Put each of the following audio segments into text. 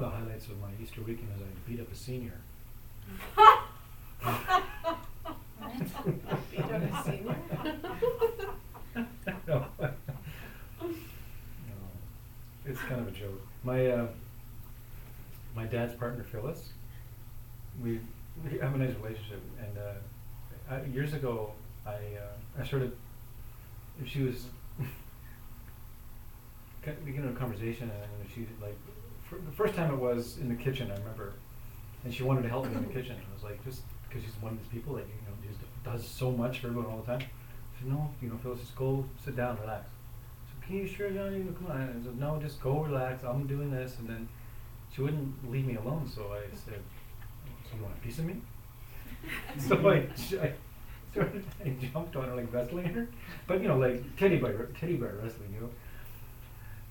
the highlights of my Easter weekend is I beat up a senior. Beat up a senior? No. No. It's kind of a joke. My dad's partner Phyllis, we have a nice relationship, and years ago I started. She was beginning a conversation, and she like the first time it was in the kitchen, I remember, and she wanted to help me in the kitchen. I was like, just because she's one of these people that just does so much for everyone all the time. She said, no, Phyllis, just go sit down, relax. So, can you sure, Johnny? Come on. I said, no, just go relax. I'm doing this, and then she wouldn't leave me alone. So I said, so you want a piece of me? So I started, I jumped on her like wrestling her, but like teddy bear wrestling,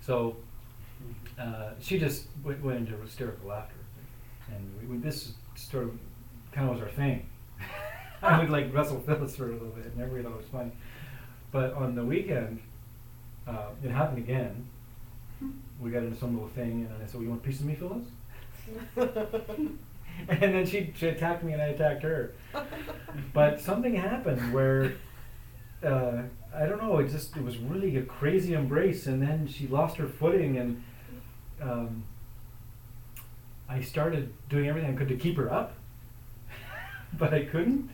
So she just went into hysterical laughter, and this sort of kind of was our thing. I would like wrestle Phyllis for a little bit, and everybody thought it was funny. But on the weekend, it happened again. We got into some little thing, and I said, well, you want a piece of me, Phyllis? And then she attacked me, and I attacked her. But something happened where, I don't know, it was really a crazy embrace, and then she lost her footing, and I started doing everything I could to keep her up, but I couldn't.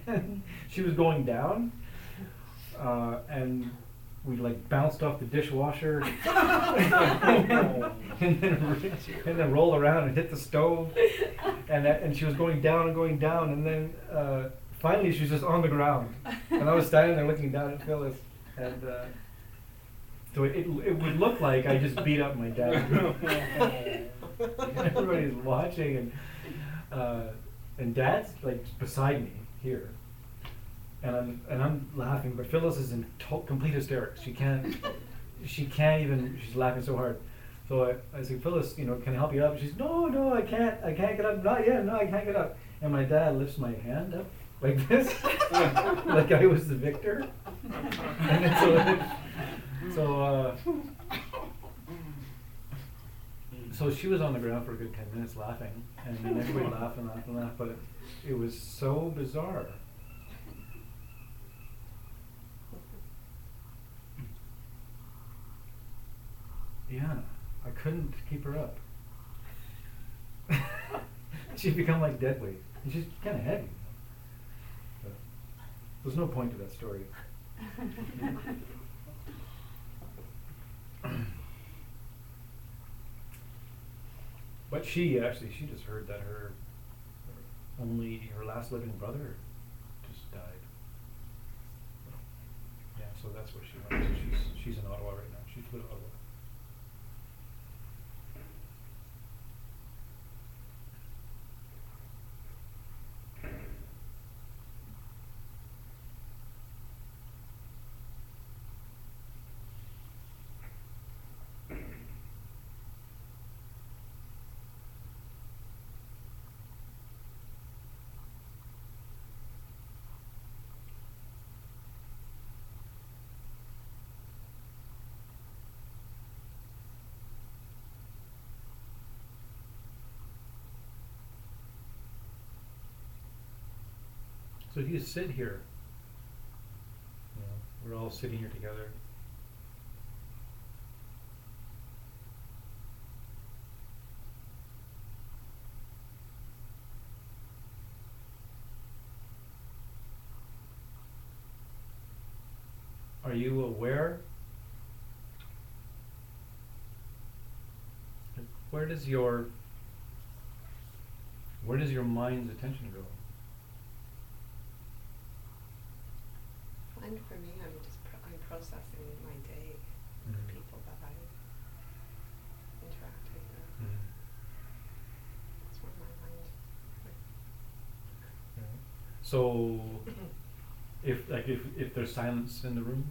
And she was going down, and we like bounced off the dishwasher and then rolled around and hit the stove, and she was going down, and then finally she was just on the ground, and I was standing there looking down at Phyllis, and so it would look like I just beat up my dad. Everybody's watching, and Dad's like beside me here, and I'm laughing, but Phyllis is in complete hysterics. She can't even. She's laughing so hard. So I say, Phyllis, can I help you up? She's no, I can't get up. Not yet. No, I can't get up. And my dad lifts my hand up like this, like I was the victor. And then so she was on the ground for a good 10 minutes laughing, and then everybody laughed and laughed and laughed, but it was so bizarre. Yeah, I couldn't keep her up. She'd become like dead weight. And she's kind of heavy. But there's no point to that story. But she just heard that her last living brother just died. Yeah, so that's where she went. So she's in Ottawa right now. She flew to Ottawa. So if you sit here, we're all sitting here together. Are you aware? Where does your mind's attention go? And for me, I'm processing my day, the people that I interacted with. That's where my mind. So, if there's silence in the room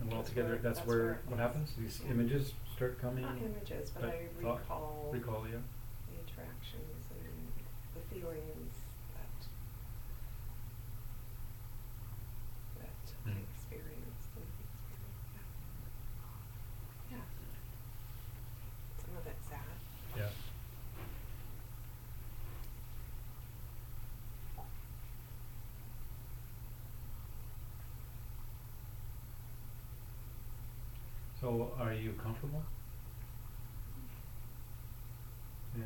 and we're all together, that's where what happens. These images start coming. Not images, but I recall. Yeah. The interactions and the feelings that I experienced. Yeah. Some of it sad. Yeah. So are you comfortable? Yeah.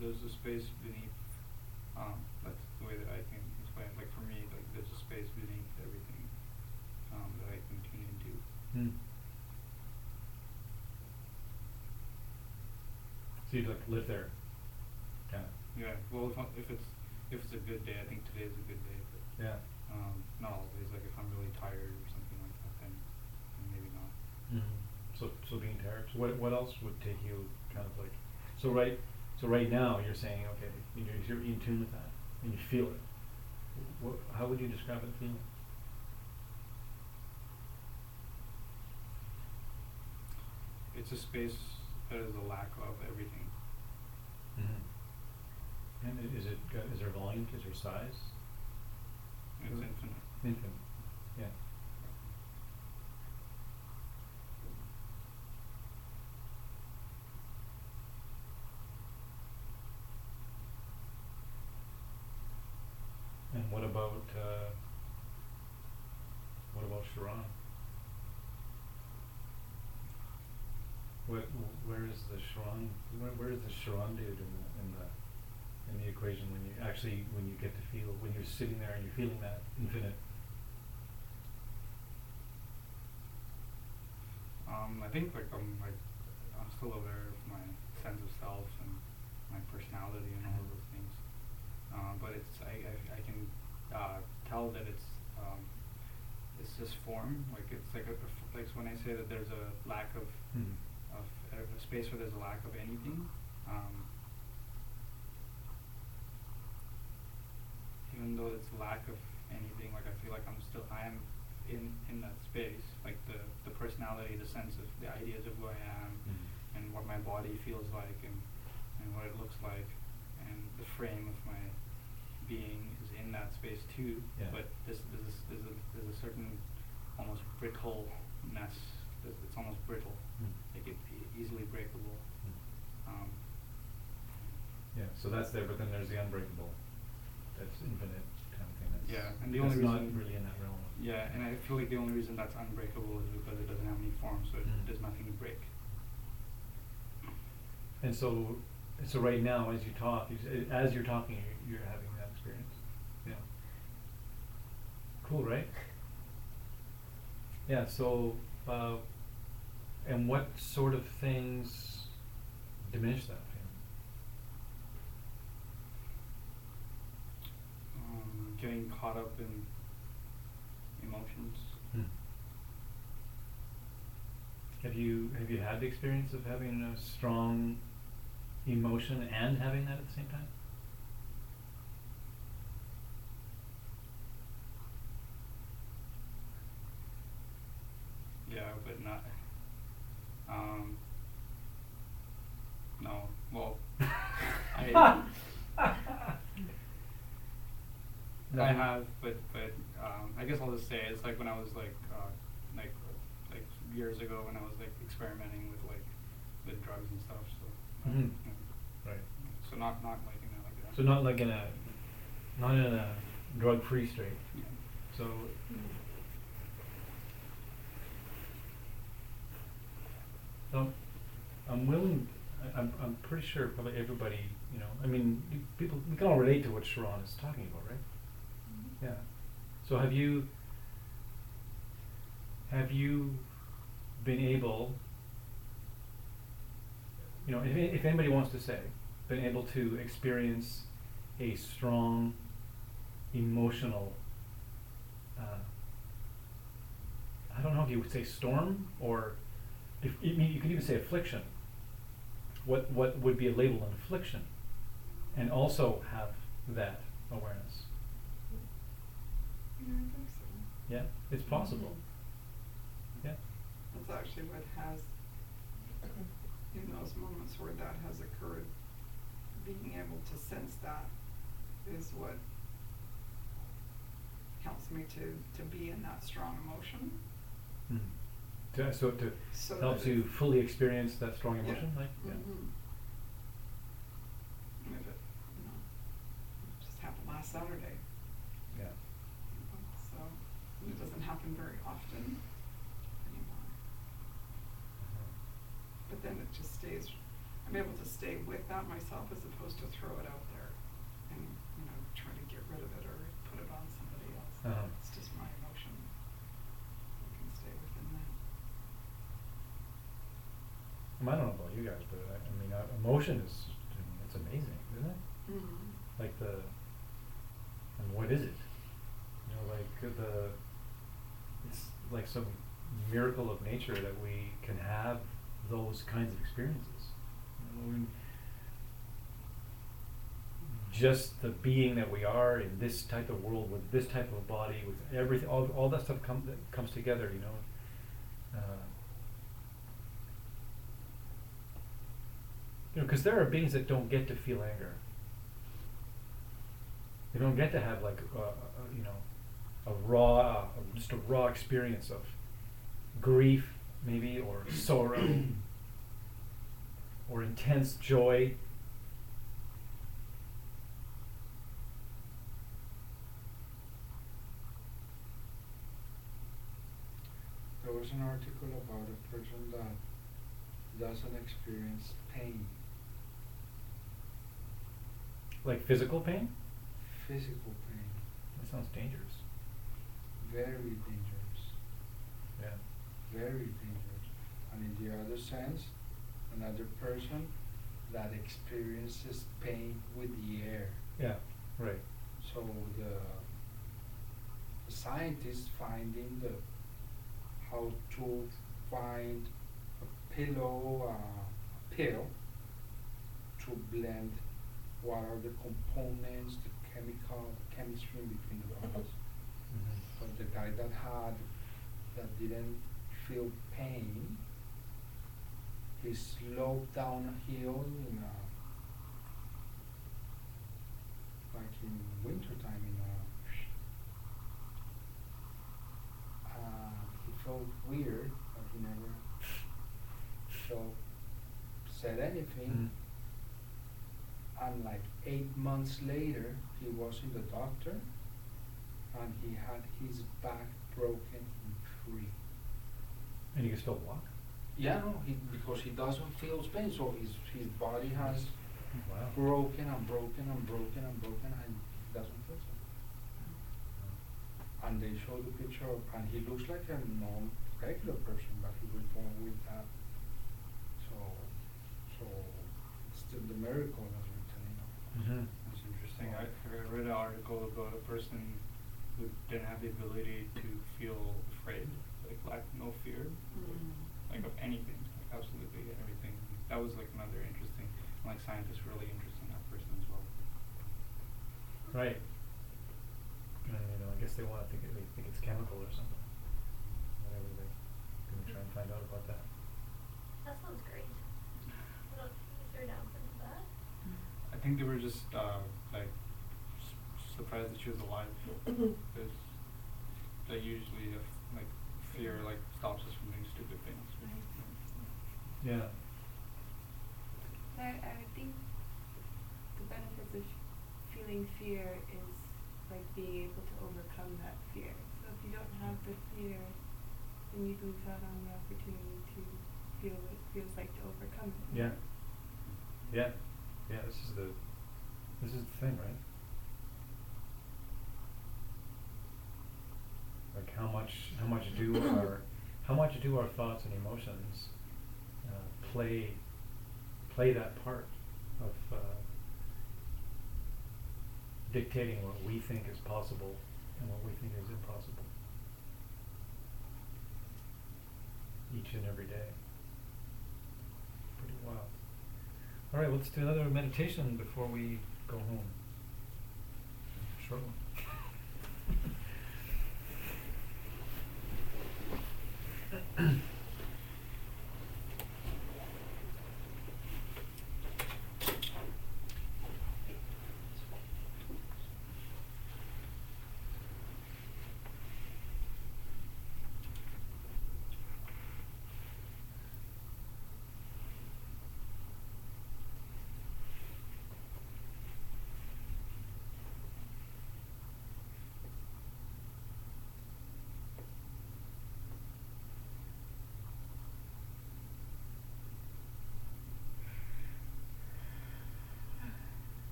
There's a space beneath, that's the way that I can explain it. Like for me, like there's a space beneath everything, that I can tune into. Hmm. So you'd like to live there, kinda. Yeah, well, if it's a good day, I think today is a good day, but Yeah. not always. Like if I'm really tired or something like that, then maybe not. Mm-hmm. So being tired. So what else would take you kind of like, so right now you're saying, okay, you're in tune with that and you feel it. How would you describe that feeling? It's a space that is a lack of everything. Mm-hmm. And is there volume? Is there size? It's infinite. Infinite. Yeah. And what about Sharon? Where is the Sharon? Where is the Sharon dude in the equation when you get to feel, when you're sitting there and you're feeling that infinite? I think I'm still aware of my sense of self and my personality and all of those things. But I can tell that it's just form. Like it's like like when I say that there's a lack of a space where there's a lack of anything. Even though it's a lack of anything, like I feel like I am in that space. Like the personality, the sense of the ideas of who I am, and what my body feels like, and what it looks like, and the frame of my being is in that space too. Yeah. But there's a certain almost brittleness. It's almost brittle. Like it easily breakable. Yeah. So that's there, but then there's the unbreakable. That's infinite kind of thing. That's, yeah, and the only not reason really in that realm. Yeah, and I feel like the only reason that's unbreakable is because it doesn't have any form, so there's nothing to break. And so right now, as you talk, as you're talking, you're having that experience. Yeah. Cool, right? Yeah. So, and what sort of things diminish that feeling? Getting caught up in emotions. Have you had the experience of having a strong emotion and having that at the same time? Yeah, but not. No. Well, I have, but I guess I'll just say it's like when I was like years ago when I was like experimenting with drugs and stuff. So Right. So not like like that. So not like in a drug-free state. Yeah. So. I'm willing. I'm pretty sure probably everybody, I mean, people, we can all relate to what Sharon is talking about, right? Yeah. So have you been able, if anybody wants to say, been able to experience a strong emotional, I don't know if you would say storm, or you could even say affliction. What would be a label an affliction, and also have that awareness? Yeah, I think so. Yeah, it's possible. Yeah. That's actually what has, in those moments where that has occurred, being able to sense that is what helps me to be in that strong emotion. So helps you fully experience that strong emotion, yeah. like If it, just happened last Saturday. Yeah. So it doesn't happen very often anymore. But then it just stays, I'm able to stay with that myself as opposed to throw it out there and, try to get rid of it or put it on somebody else. Uh-huh. It's just my emotion. I can stay within that. I don't know about you guys, but emotion is, it's amazing, isn't it? Mm-hmm. Like and what is it? It's like some miracle of nature that we can have those kinds of experiences. Just the being that we are in this type of world with this type of body, with everything, all that stuff that comes together, because there are beings that don't get to feel anger. They don't get to have like just a raw experience of grief, maybe, or sorrow, or intense joy. There was an article about a person that doesn't experience pain, Like physical pain? physical pain, That sounds dangerous. very dangerous, Yeah. very dangerous. And in the other sense, another person that experiences pain with the air. Yeah, right. So the scientists finding how to find a pill to blend what are the components, the chemistry in between the bodies. Mhm. But the guy that didn't feel pain, he sloped down a hill like in wintertime he felt weird, but he never said anything. Mhm. And like 8 months later, he was in the doctor, and he had his back broken in 3. And you can still walk? Yeah, no, because he doesn't feel pain, so his body has Wow. broken and broken and broken and broken, and he doesn't feel so. And they show the picture of, and he looks like a non-regular person, but he was born with that. So it's the miracle that we're telling of. Mm-hmm. That's interesting. I read an article about a person who didn't have the ability to feel afraid, like no fear, like of anything, like absolutely everything. That was like another interesting, like scientists really interested in that person as well. Right. And I guess they think it's chemical or something. Whatever they can try and find out about that. That sounds great. What else? Is there an answer to that? I think they were just like surprised that she was alive, because they usually have like fear like stops us from doing stupid things. Yeah. I think the benefits of feeling fear is like being able to overcome that fear. So if you don't have the fear, then you lose out on the opportunity to feel what it feels like to overcome it. Yeah. Yeah. Yeah. This is the thing, right? Like how much do our thoughts and emotions play that part of dictating what we think is possible and what we think is impossible each and every day. Pretty wild. All right, let's do another meditation before we go home. Short one.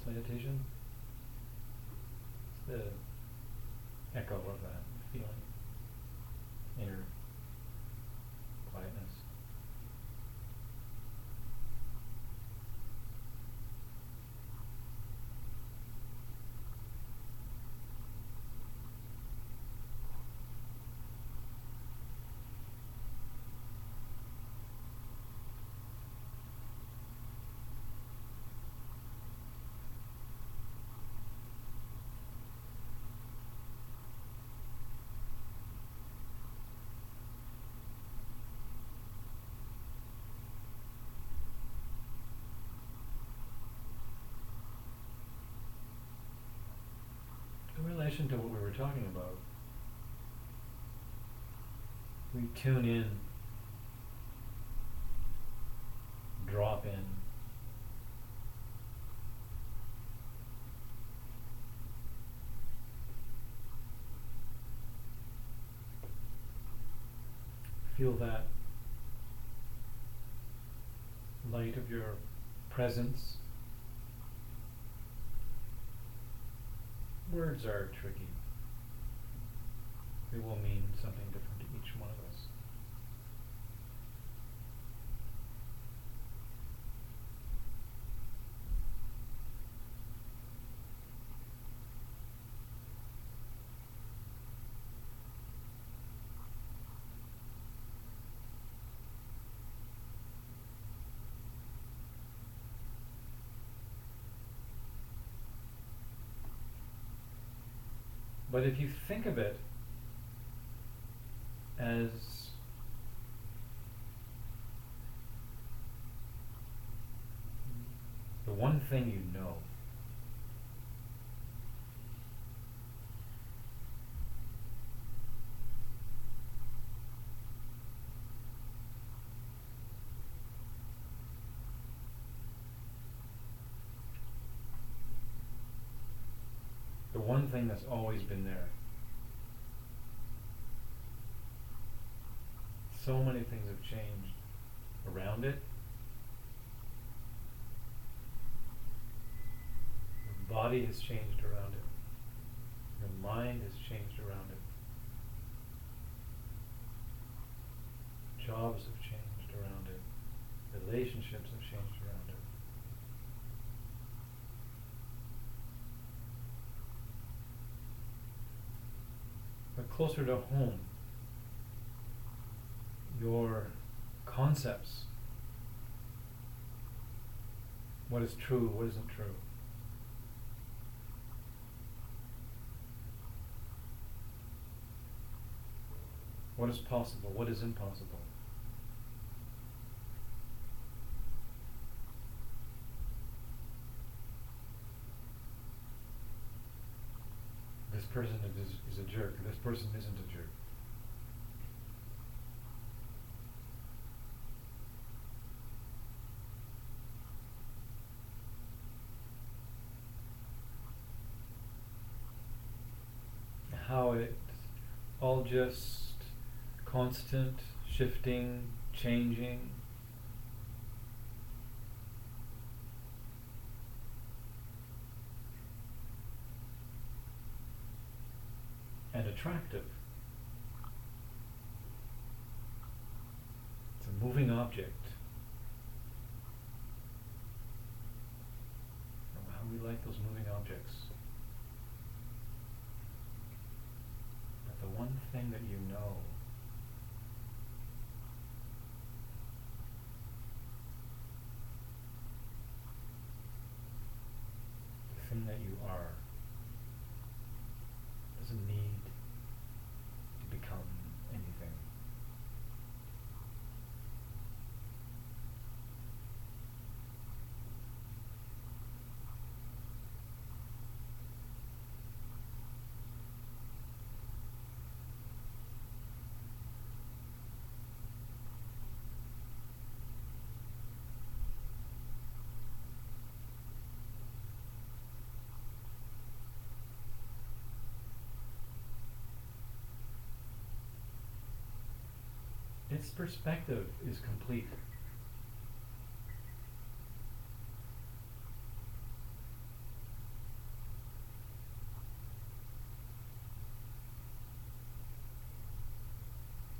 meditation. It's the echo of that feeling, inner quietness. In relation to what we were talking about, we tune in, drop in, feel that light of your presence. Words are tricky. They will mean something different to each one of us. But if you think of it as the one thing you know, the one thing that's always been there. So many things have changed around it. Your body has changed around it. Your mind has changed around it. Jobs have changed around it. Relationships have changed around it. But closer to home, your concepts, what is true, what isn't true, what is possible, what is impossible, this person is a jerk, this person isn't a jerk. How it's all just constant, shifting, changing. And attractive. It's a moving object. How we like those moving objects. But the one thing that you know, the thing that you are, doesn't need to become anything. Its perspective is complete.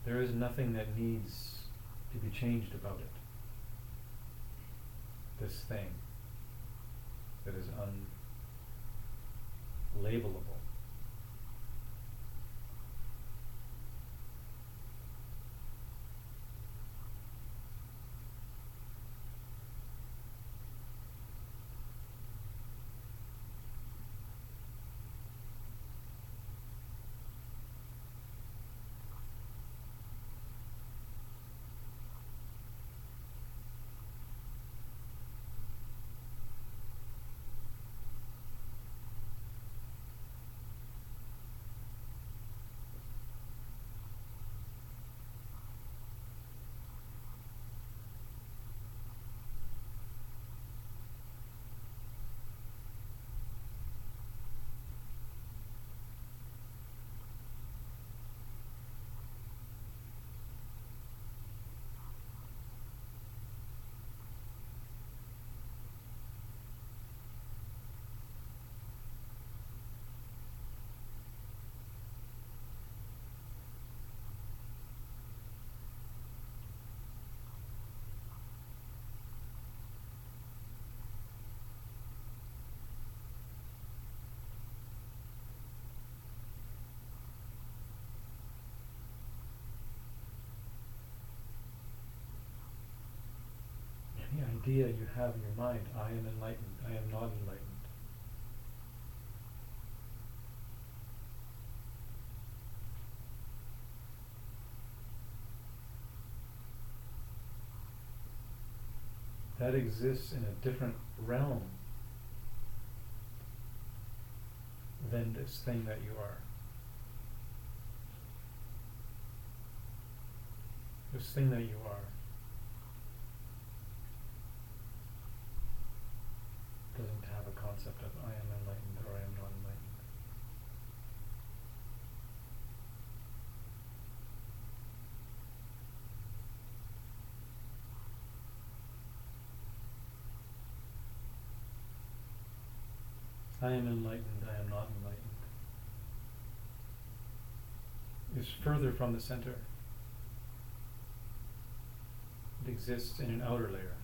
There is nothing that needs to be changed about it. This thing that is unlabelable. Any idea you have in your mind, I am enlightened, I am not enlightened. That exists in a different realm than this thing that you are. This thing that you are doesn't have a concept of I am enlightened or I am not enlightened. I am enlightened, I am not enlightened is further from the center. It exists in an outer layer.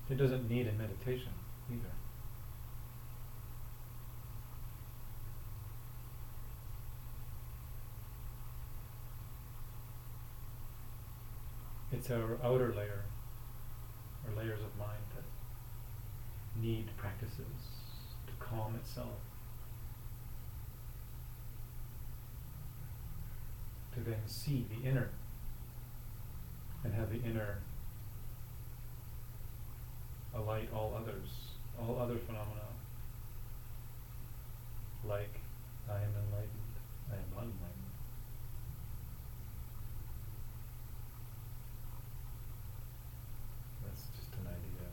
It doesn't need a meditation either. It's our outer layer, or layers of mind that need practices to calm itself, to then see the inner and have the inner alight all others, all other phenomena, like I am enlightened, I am not enlightened. That's just an idea.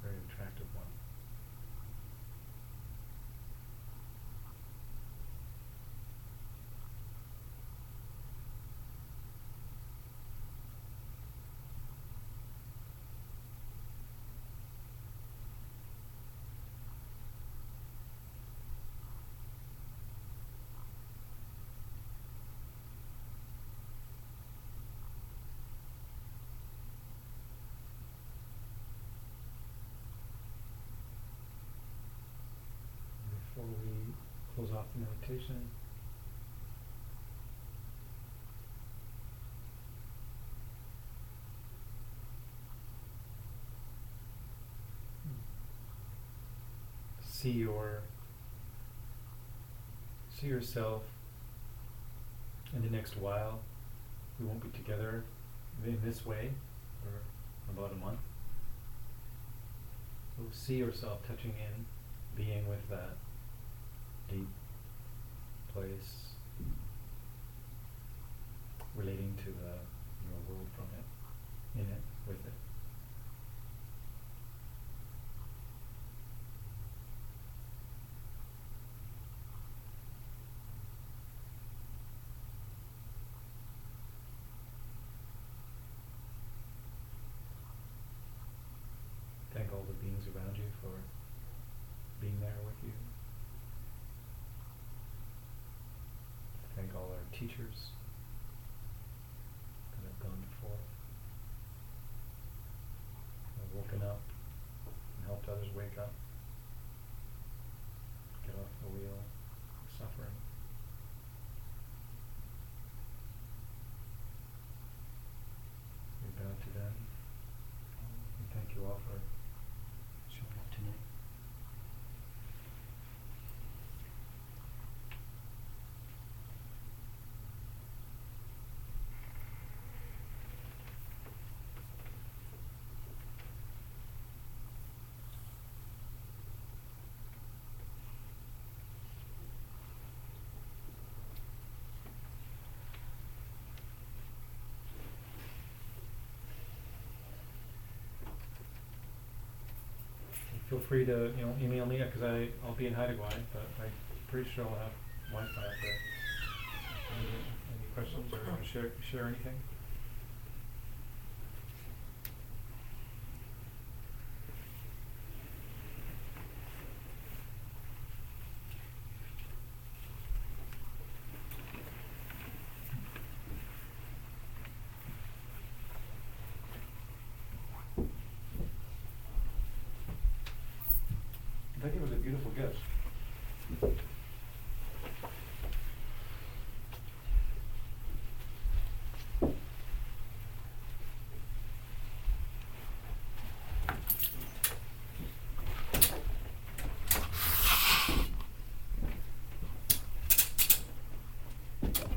Very attractive one. off the meditation. See yourself in the next while. We won't be together in this way for about a month. So see yourself touching in, being with that deep place, relating to your world from it, in it, with it. Thank all the beings around you for being there with you. Thank all our teachers that have gone before, have woken up and helped others wake up, get off the wheel of suffering. We bow to them. And thank you all for showing up tonight. Feel free to email me because I'll be in Haida Gwaii, but I'm pretty sure I'll have Wi-Fi up there. Any questions or want to share anything? I think it was a beautiful gift.